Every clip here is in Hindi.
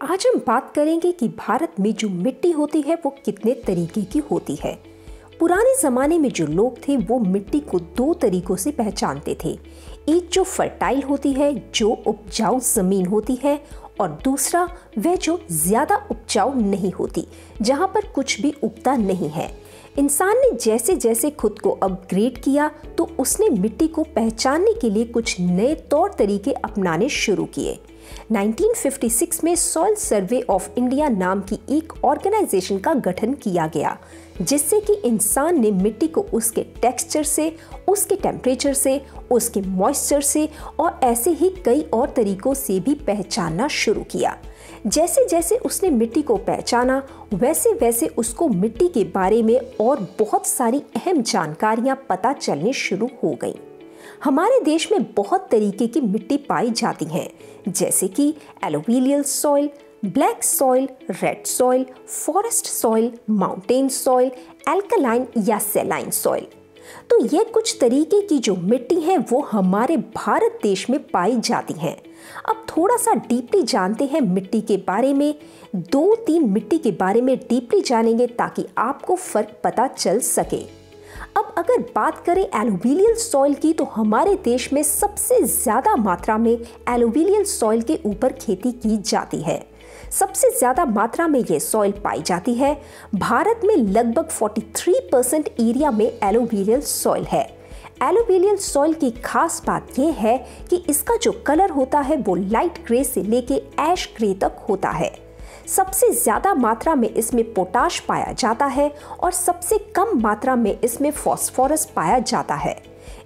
आज हम बात करेंगे कि भारत में जो मिट्टी होती है वो कितने तरीके की होती है। पुराने ज़माने में जो लोग थे वो मिट्टी को दो तरीकों से पहचानते थे। एक जो फर्टाइल होती है, जो उपजाऊ ज़मीन होती है, और दूसरा वह जो ज़्यादा उपजाऊ नहीं होती, जहाँ पर कुछ भी उगता नहीं है। इंसान ने जैसे जैसे खुद को अपग्रेड किया तो उसने मिट्टी को पहचानने के लिए कुछ नए तौर तरीके अपनाने शुरू किए। 1956 में सॉइल सर्वे ऑफ इंडिया नाम की एक ऑर्गेनाइजेशन का गठन किया गया, जिससे कि इंसान ने मिट्टी को उसके टेक्सचर से, उसके टेम्परेचर से, उसके मॉइस्चर से और ऐसे ही कई और तरीकों से भी पहचानना शुरू किया। जैसे जैसे उसने मिट्टी को पहचाना वैसे वैसे उसको मिट्टी के बारे में और बहुत सारी अहम जानकारियां पता चलने शुरू हो गई। हमारे देश में बहुत तरीके की मिट्टी पाई जाती हैं, जैसे कि alluvial soil, black soil, red soil, forest soil, mountain soil, alkaline या सैलाइन सॉइल। तो ये कुछ तरीके की जो मिट्टी है वो हमारे भारत देश में पाई जाती हैं। अब थोड़ा सा डीपली जानते हैं मिट्टी के बारे में। 2-3 मिट्टी के बारे में डीपली जानेंगे ताकि आपको फर्क पता चल सके। अब अगर बात करें एलुवियल सॉइल की, तो हमारे देश में सबसे ज़्यादा मात्रा में एलुवियल सॉइल के ऊपर खेती की जाती है। सबसे ज़्यादा मात्रा में ये सॉइल पाई जाती है। भारत में लगभग 43% एरिया में एलुवियल सॉइल है। एलुवियल सॉइल की खास बात यह है कि इसका जो कलर होता है वो लाइट ग्रे से लेके ऐश ग्रे तक होता है। सबसे ज़्यादा मात्रा में इसमें पोटाश पाया जाता है और सबसे कम मात्रा में इसमें फास्फोरस पाया जाता है।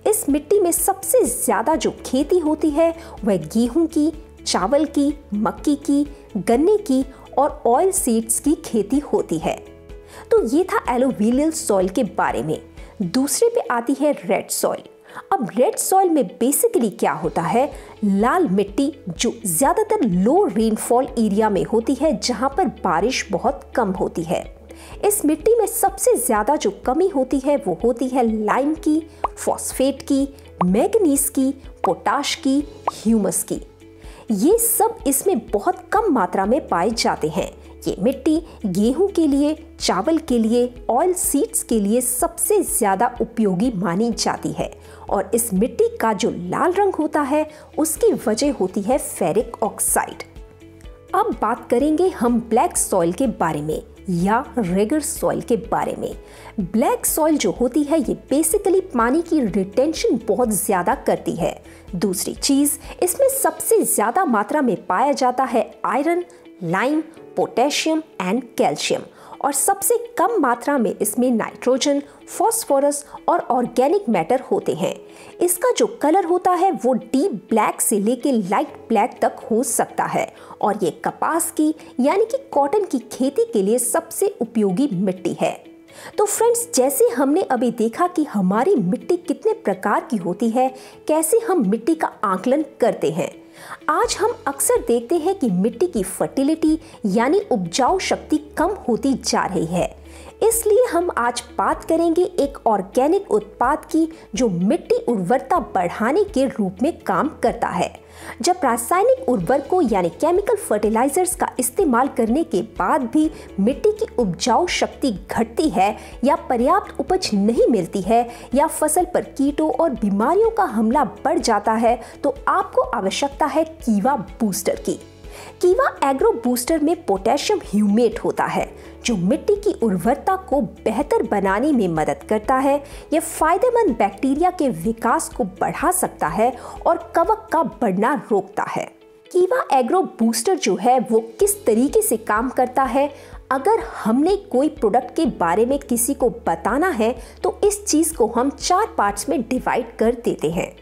इस मिट्टी में सबसे ज़्यादा जो खेती होती है वह गेहूं की, चावल की, मक्की की, गन्ने की और ऑयल सीड्स की खेती होती है। तो ये था एलुवियल सॉइल के बारे में। दूसरे पे आती है रेड सॉइल। अब रेड सॉइल में बेसिकली क्या होता है, लाल मिट्टी जो ज़्यादातर लो रेनफॉल एरिया में होती है, जहाँ पर बारिश बहुत कम होती है। इस मिट्टी में सबसे ज़्यादा जो कमी होती है वो होती है लाइम की, फॉस्फेट की, मैग्नीज की, पोटाश की, ह्यूमस की। ये सब इसमें बहुत कम मात्रा में पाए जाते हैं। ये मिट्टी गेहूं के लिए, चावल के लिए, ऑयल सीड्स के लिए सबसे ज़्यादा उपयोगी मानी जाती है। और इस मिट्टी का जो लाल रंग होता है उसकी वजह होती है फेरिक ऑक्साइड। अब बात करेंगे हम ब्लैक सॉइल के बारे में या रेगर सॉइल के बारे में। ब्लैक सॉइल जो होती है ये बेसिकली पानी की रिटेंशन बहुत ज़्यादा करती है। दूसरी चीज़, इसमें सबसे ज़्यादा मात्रा में पाया जाता है iron, lime, potassium and calcium, और सबसे कम मात्रा में इसमें नाइट्रोजन, फास्फोरस और ऑर्गेनिक मैटर होते हैं। इसका जो कलर होता है वो डीप ब्लैक से लेके लाइट ब्लैक तक हो सकता है और ये कपास की यानी कि कॉटन की खेती के लिए सबसे उपयोगी मिट्टी है। तो फ्रेंड्स, जैसे हमने अभी देखा कि हमारी मिट्टी कितने प्रकार की होती है, कैसे हम मिट्टी का आकलन करते हैं, आज हम अक्सर देखते हैं कि मिट्टी की फर्टिलिटी यानी उपजाऊ शक्ति कम होती जा रही है। इसलिए हम आज बात करेंगे एक ऑर्गेनिक उत्पाद की जो मिट्टी उर्वरता बढ़ाने के रूप में काम करता है। जब रासायनिक उर्वरकों यानी केमिकल फर्टिलाइजर्स का इस्तेमाल करने के बाद भी मिट्टी की उपजाऊ शक्ति घटती है या पर्याप्त उपज नहीं मिलती है या फसल पर कीटों और बीमारियों का हमला बढ़ जाता है, तो आपको आवश्यकता है कीवा बूस्टर की। कीवा एग्रो बूस्टर में पोटेशियम ह्यूमेट होता है जो मिट्टी की उर्वरता को बेहतर बनाने में मदद करता है। यह फायदेमंद बैक्टीरिया के विकास को बढ़ा सकता है और कवक का बढ़ना रोकता है। कीवा एग्रो बूस्टर जो है वो किस तरीके से काम करता है, अगर हमने कोई प्रोडक्ट के बारे में किसी को बताना है तो इस चीज़ को हम 4 पार्ट्स में डिवाइड कर देते हैं।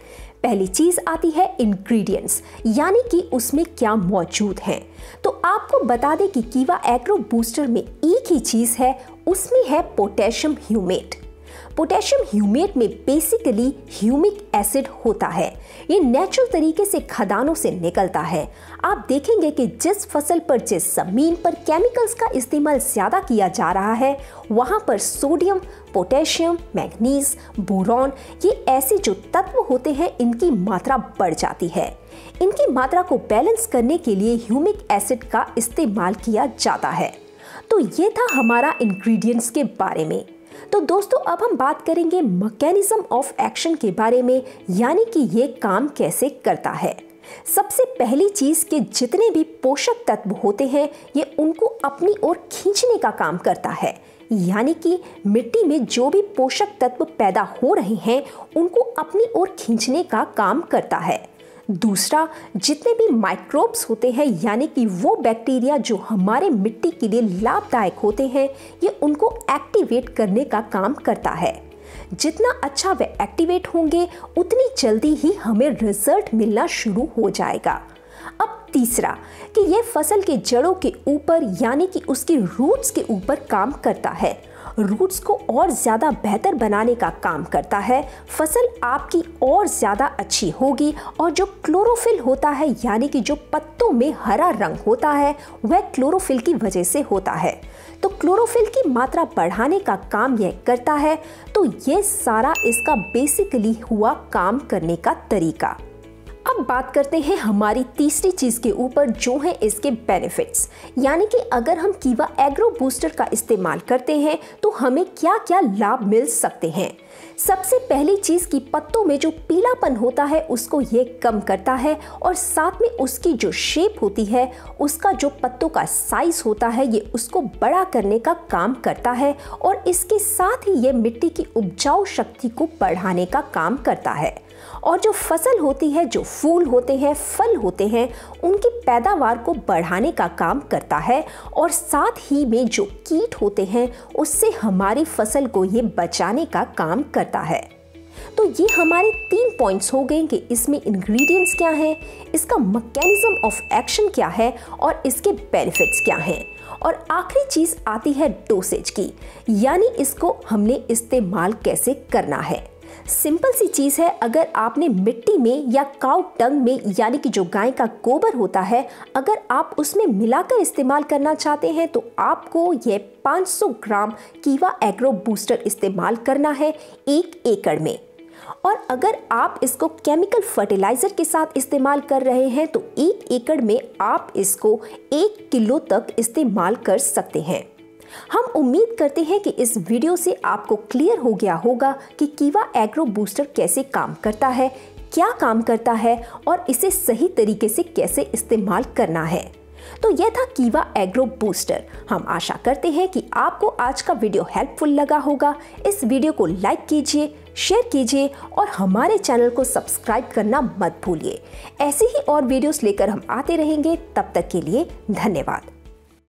पहली चीज़ आती है इंग्रेडिएंट्स, यानी कि उसमें क्या मौजूद है। तो आपको बता दें कि कीवा एग्रो बूस्टर में एक ही चीज़ है, उसमें है पोटेशियम ह्यूमेट। पोटेशियम ह्यूमेट में बेसिकली ह्यूमिक एसिड होता है। ये नेचुरल तरीके से खदानों से निकलता है। आप देखेंगे कि जिस फसल पर जिस जमीन पर केमिकल्स का इस्तेमाल ज़्यादा किया जा रहा है वहाँ पर सोडियम, पोटेशियम, मैग्नीज, बोरॉन ये ऐसे जो तत्व होते हैं इनकी मात्रा बढ़ जाती है। इनकी मात्रा को बैलेंस करने के लिए ह्यूमिक एसिड का इस्तेमाल किया जाता है। तो ये था हमारा इंग्रेडिएंट्स के बारे में। तो दोस्तों अब हम बात करेंगे मैकेनिज्म ऑफ एक्शन के बारे में, यानी कि ये काम कैसे करता है। सबसे पहली चीज कि जितने भी पोषक तत्व होते हैं ये उनको अपनी ओर खींचने का काम करता है, यानी कि मिट्टी में जो भी पोषक तत्व पैदा हो रहे हैं उनको अपनी ओर खींचने का काम करता है। दूसरा, जितने भी माइक्रोब्स होते हैं यानी कि वो बैक्टीरिया जो हमारे मिट्टी के लिए लाभदायक होते हैं ये उनको एक्टिवेट करने का काम करता है। जितना अच्छा वे एक्टिवेट होंगे उतनी जल्दी ही हमें रिजल्ट मिलना शुरू हो जाएगा। अब तीसरा कि ये फसल के जड़ों के ऊपर यानी कि उसकी रूट्स के ऊपर काम करता है। रूट्स को और ज़्यादा बेहतर बनाने का काम करता है। फसल आपकी और ज़्यादा अच्छी होगी और जो क्लोरोफिल होता है यानी कि जो पत्तों में हरा रंग होता है वह क्लोरोफिल की वजह से होता है। तो क्लोरोफिल की मात्रा बढ़ाने का काम यह करता है। तो ये सारा इसका बेसिकली हुआ काम करने का तरीका। अब बात करते हैं हमारी तीसरी चीज के ऊपर जो है इसके बेनिफिट्स, यानी कि अगर हम कीवा एग्रो बूस्टर का इस्तेमाल करते हैं तो हमें क्या क्या लाभ मिल सकते हैं। सबसे पहली चीज कि पत्तों में जो पीलापन होता है उसको ये कम करता है और साथ में उसकी जो शेप होती है उसका जो पत्तों का साइज होता है ये उसको बड़ा करने का काम करता है और इसके साथ ही ये मिट्टी की उपजाऊ शक्ति को बढ़ाने का काम करता है। और जो फसल होती है, जो फूल होते हैं, फल होते हैं, उनकी पैदावार को बढ़ाने का काम करता है और साथ ही में जो कीट होते हैं उससे हमारी फसल को ये बचाने का काम करता है। तो ये हमारे 3 पॉइंट्स हो गए कि इसमें इंग्रेडिएंट्स क्या हैं, इसका मैकेनिज्म ऑफ एक्शन क्या है और इसके बेनिफिट्स क्या हैं। और आखिरी चीज आती है डोसेज की, यानी इसको हमने इस्तेमाल कैसे करना है। सिंपल सी चीज है, अगर आपने मिट्टी में या काउ टंग में यानी कि जो गाय का गोबर होता है अगर आप उसमें मिलाकर इस्तेमाल करना चाहते हैं तो आपको ये 500 ग्राम कीवा एग्रो बूस्टर इस्तेमाल करना है 1 एकड़ में। और अगर आप इसको केमिकल फर्टिलाइजर के साथ इस्तेमाल कर रहे हैं तो 1 एकड़ में आप इसको 1 किलो तक इस्तेमाल कर सकते हैं। हम उम्मीद करते हैं कि इस वीडियो से आपको क्लियर हो गया होगा कि कीवा एग्रो बूस्टर कैसे काम करता है, क्या काम करता है और इसे सही तरीके से कैसे इस्तेमाल करना है। तो यह था कीवा एग्रो बूस्टर। हम आशा करते हैं कि आपको आज का वीडियो हेल्पफुल लगा होगा। इस वीडियो को लाइक कीजिए, शेयर कीजिए और हमारे चैनल को सब्सक्राइब करना मत भूलिए। ऐसे ही और वीडियोस लेकर हम आते रहेंगे। तब तक के लिए धन्यवाद।